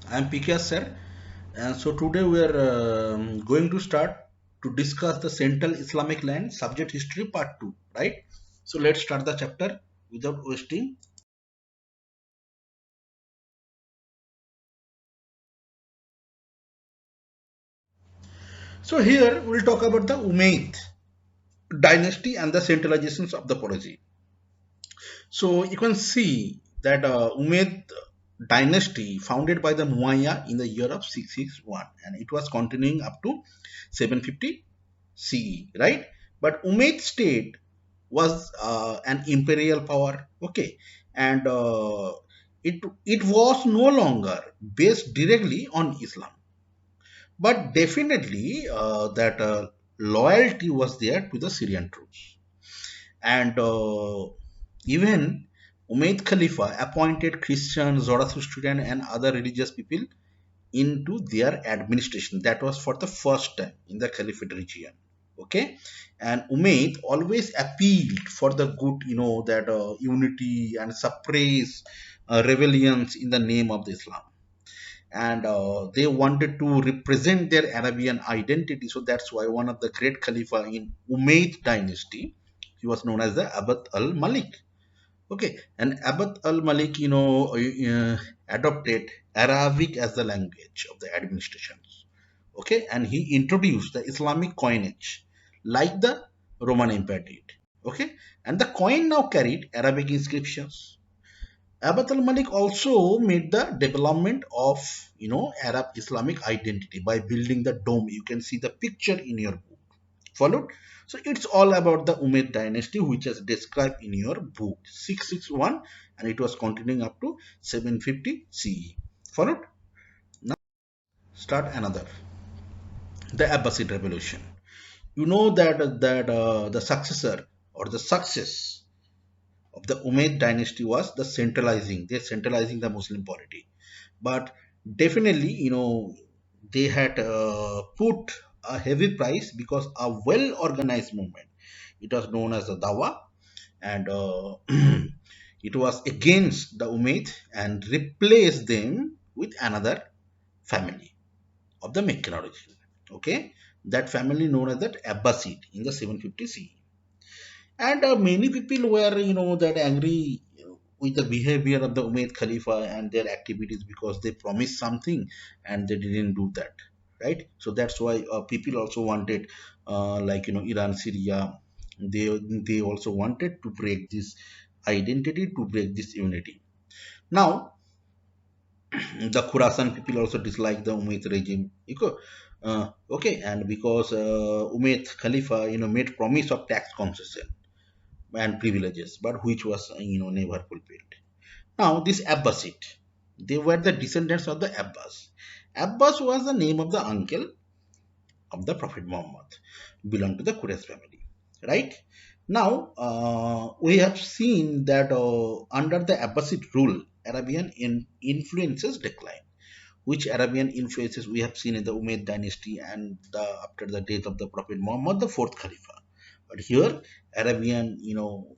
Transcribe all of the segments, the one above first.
I am PK sir, and so today we are going to start to discuss the Central Islamic Land Subject History Part 2, right? So let's start the chapter without wasting. So here we'll talk about the Umayyad dynasty and the centralizations of the policy. So you can see that Umayyad dynasty founded by the Muawiyah in the year of 661, and it was continuing up to 750 CE, right? But Umayyad state was an imperial power, okay, and it was no longer based directly on Islam, but definitely that loyalty was there to the Syrian troops, and even Umayyad Khalifa appointed Christian, Zoroastrian, and other religious people into their administration. That was for the first time in the Caliphate region. Okay, and Umayyad always appealed for the good, that unity and suppress rebellions in the name of the Islam. And they wanted to represent their Arabian identity. So that's why one of the great Khalifa in Umayyad dynasty, he was known as the Abd al-Malik. Okay, and Abd al-Malik, adopted Arabic as the language of the administrations. Okay, and he introduced the Islamic coinage like the Roman Empire did. Okay, and the coin now carried Arabic inscriptions. Abd al-Malik also made the development of Arab Islamic identity by building the dome. You can see the picture in your book. Followed? So it's all about the Umayyad dynasty, which is described in your book 661, and it was continuing up to 750 CE. Followed? Now start another. The Abbasid Revolution. You know that the successor or the success of the Umayyad dynasty was the centralizing. They're centralizing the Muslim polity, but definitely, they had put a heavy price because a well-organized movement. It was known as the Dawa, and it was against the Umayyad and replaced them with another family of the Meccan origin. Okay, that family known as that Abbasid in the 750 CE. And many people were, that angry with the behavior of the Umayyad Khalifa and their activities because they promised something and they didn't do that, right? So that's why people also wanted, like Iran, Syria, they also wanted to break this identity, to break this unity. Now, the Khurasan people also dislike the Umayyad regime. Okay, and because Umayyad Khalifa, made promise of tax concession and privileges, but which was never fulfilled. Now this Abbasid, they were the descendants of the Abbas. Abbas was the name of the uncle of the Prophet Muhammad, belonged to the Quraysh family, right? Now we have seen that under the Abbasid rule, Arabian influences decline. Which Arabian influences we have seen in the Umayyad dynasty and after the death of the Prophet Muhammad, the fourth Khalifa. But here, Arabian,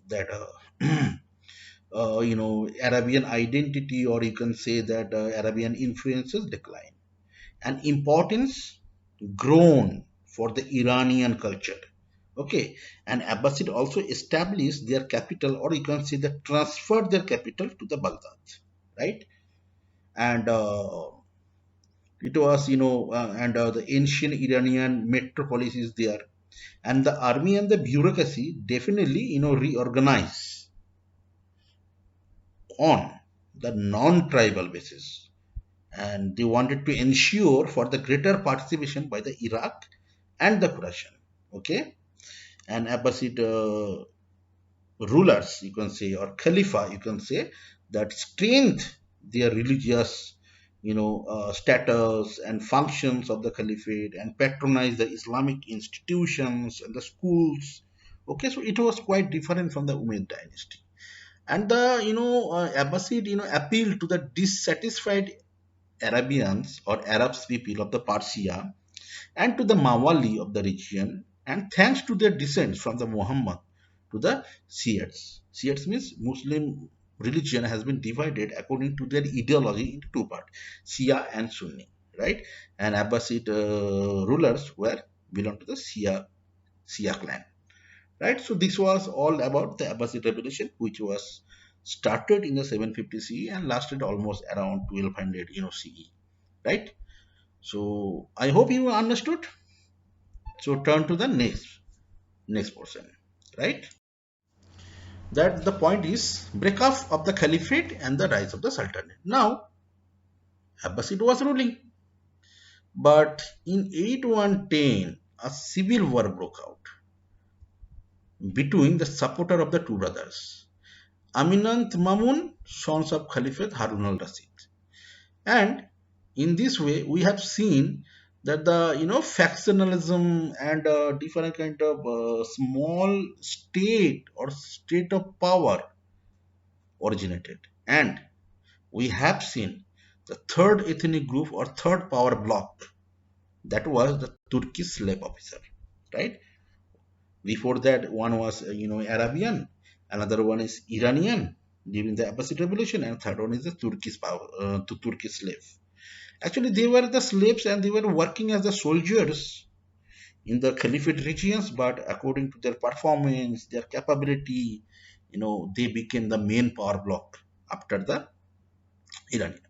that Arabian identity, or you can say that Arabian influences decline, and importance grown for the Iranian culture. Okay, and Abbasid also established their capital, or you can say that transferred their capital to the Baghdad, right? And it was, and the ancient Iranian metropolis is there, and the army and the bureaucracy definitely, reorganize on the non-tribal basis, and they wanted to ensure for the greater participation by the Iraq and the Persian. Okay, and Abbasid rulers, you can say, or Khalifa, you can say, that strength their religious, status and functions of the Caliphate and patronize the Islamic institutions and the schools. Okay, so it was quite different from the Umayyad dynasty. And the Abbasid appealed to the dissatisfied Arabians or Arabs people of the Persia and to the Mawali of the region, and thanks to their descent from the Muhammad to the Shiites. Shiites means Muslim religion has been divided according to their ideology into two parts, Shia and Sunni, right? And Abbasid rulers were belong to the Shia clan, right? So this was all about the Abbasid revolution, which was started in the 750 CE and lasted almost around 1200, CE, right? So I hope you understood. So turn to the next portion, right? That the point is break off of the caliphate and the rise of the sultanate. Now Abbasid was ruling, but in 8110 a civil war broke out between the supporter of the two brothers, Aminant Mamun, sons of Caliphate Harun al-Rashid. And in this way, we have seen that the factionalism and different kind of small state or state of power originated, and we have seen the third ethnic group or third power bloc, that was the Turkish slave officer, right? Before that, one was Arabian, another one is Iranian during the Abbasid revolution, and third one is the Turkish power, to Turkish slave. Actually, they were the slaves and they were working as the soldiers in the Caliphate regions, but according to their performance, their capability, they became the main power bloc after the Iranian.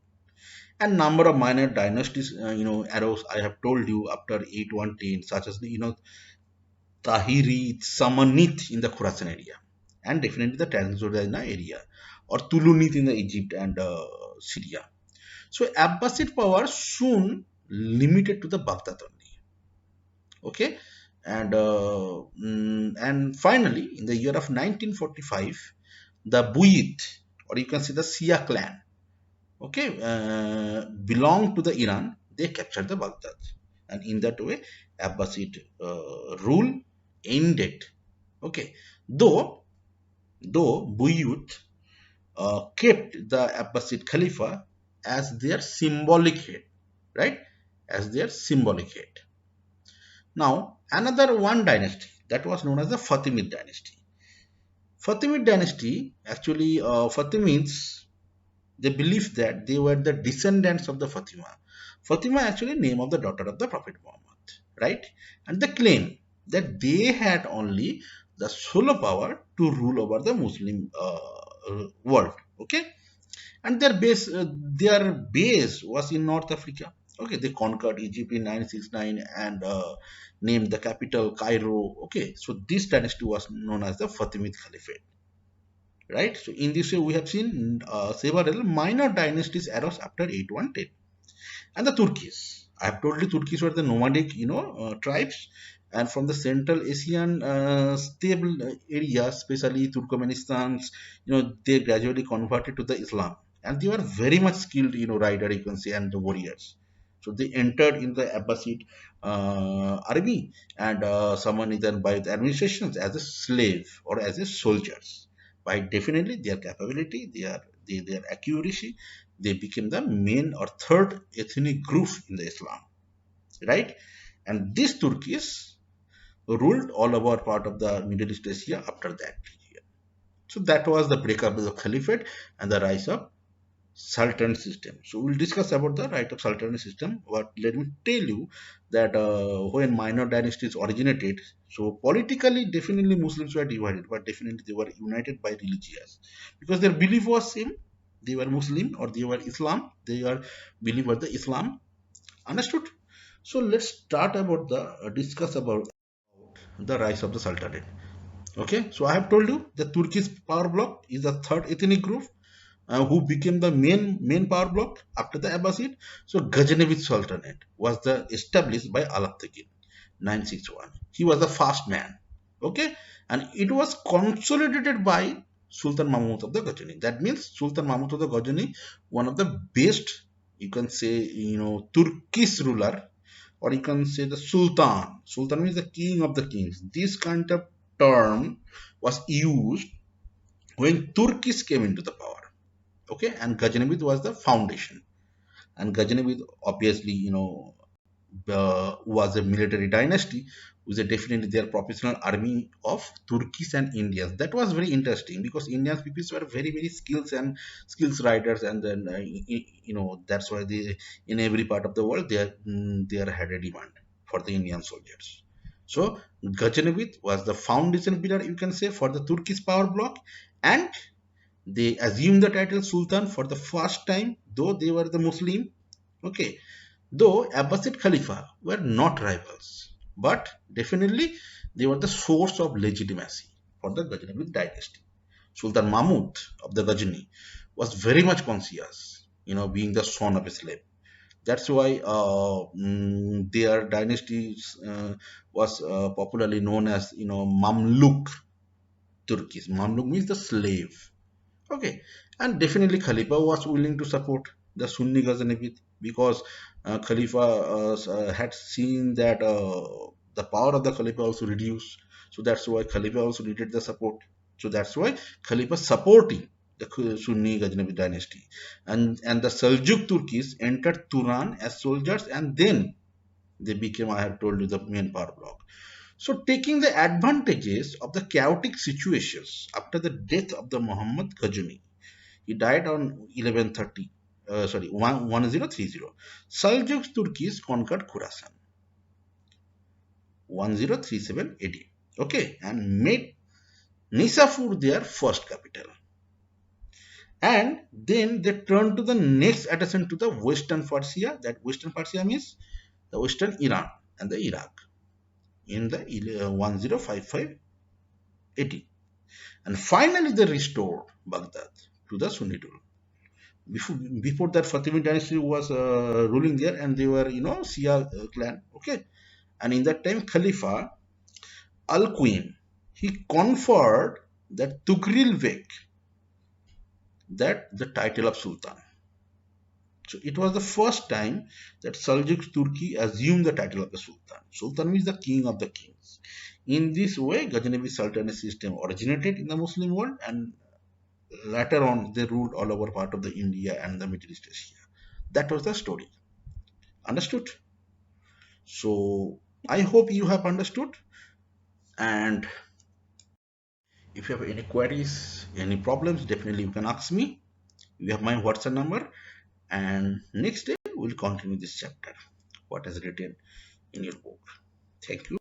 And number of minor dynasties, arose. I have told you after 8110, such as the Tahiri, Samanid in the Khurasan area, and definitely the Transjordania area, or Tulunid in the Egypt and Syria. So Abbasid power soon limited to the Baghdad only. Okay, and finally in the year of 1945, the Buyid, or you can say the Shia clan, okay, belonged to the Iran. They captured the Baghdad, and in that way, Abbasid rule ended. Okay, though Buyut kept the Abbasid Khalifa as their symbolic head, right? As their symbolic head. Now, another one dynasty that was known as the Fatimid dynasty. Fatimid dynasty, actually, Fatimids, they believed that they were the descendants of the Fatima. Fatima actually name of the daughter of the Prophet Muhammad, right? And they claim that they had only the sole power to rule over the Muslim world. Okay, and their base was in North Africa. Okay, they conquered Egypt in 969 and named the capital Cairo. Okay, so this dynasty was known as the Fatimid Caliphate, right? So in this way, we have seen several minor dynasties arose after 8110. And the Turkis, I have told you Turkis were the nomadic, tribes, and from the Central Asian stable areas, especially Turkmenistan, they gradually converted to the Islam, and they were very much skilled, rider, you can say, and the warriors. So they entered in the Abbasid army, and someone is then by the administrations as a slave or as a soldiers. By definitely their capability, their accuracy, they became the main or third ethnic group in the Islam, right? And these Turkish ruled all over part of the Middle East Asia after that period. So that was the breakup of the Caliphate and the rise of Sultan system. So we'll discuss about the rise of Sultan system. But let me tell you that when minor dynasties originated, so politically definitely Muslims were divided, but definitely they were united by religious, because their belief was same. They were Muslim or they were Islam. They are believe the Islam. Understood? So let's start about the discuss about the rise of the Sultanate. Okay, so I have told you the Turkish power bloc is the third ethnic group who became the main power bloc after the Abbasid. So Ghaznavid Sultanate was the established by Alaptagin 961. He was the first man. Okay, and it was consolidated by Sultan Mahmud of the Ghazni. That means Sultan Mahmud of the Ghazni, one of the best, you can say, Turkish ruler, or you can say the Sultan. Sultan means the king of the kings. This kind of term was used when Turkish came into the power. Okay, and Ghaznavid was the foundation, and Ghaznavid obviously was a military dynasty was a definitely their professional army of Turkish and Indians. That was very interesting because Indian people were very very skills riders, and then that's why they in every part of the world they had a demand for the Indian soldiers. So Ghaznavid was the foundation pillar, you can say, for the Turkish power bloc, and they assumed the title Sultan for the first time, though they were the Muslim. Okay, though Abbasid Khalifa were not rivals, but definitely they were the source of legitimacy for the Ghaznavid dynasty. Sultan Mahmud of the Ghazni was very much conscious, being the son of a slave. That's why their dynasty was popularly known as, Mamluk Turkish. Mamluk means the slave. Okay, and definitely Khalifa was willing to support the Sunni Ghazanid because Khalifa had seen that the power of the Khalifa also reduced. So that's why Khalifa also needed the support. So that's why Khalifa supporting the Sunni Ghaznavid dynasty, and the Seljuk Turkish entered Turan as soldiers, and then they became, I have told you, the main power bloc. So, taking the advantages of the chaotic situations after the death of the Muhammad Ghazani, he died on 1130, 1030. Seljuk Turkish conquered Khorasan 1037 AD. Okay, and made Nisapur their first capital. And then they turned to the next attention to the Western Persia. That Western Persia means the Western Iran and the Iraq in the 1055 AD. And finally, they restored Baghdad to the Sunni rule. Before that, Fatimid dynasty was ruling there, and they were, Shia clan. Okay, and in that time, Khalifa Al Queen, he conferred that Tugril Bek, that the title of Sultan. So it was the first time that Seljuk Turkey assumed the title of the Sultan. Sultan means the king of the kings. In this way, Ghaznavid Sultanate system originated in the Muslim world, and later on they ruled all over part of the India and the Middle East Asia. That was the story. Understood? So I hope you have understood. And if you have any queries, any problems, definitely you can ask me. You have my WhatsApp number. And next day we'll continue this chapter. What is written in your book. Thank you.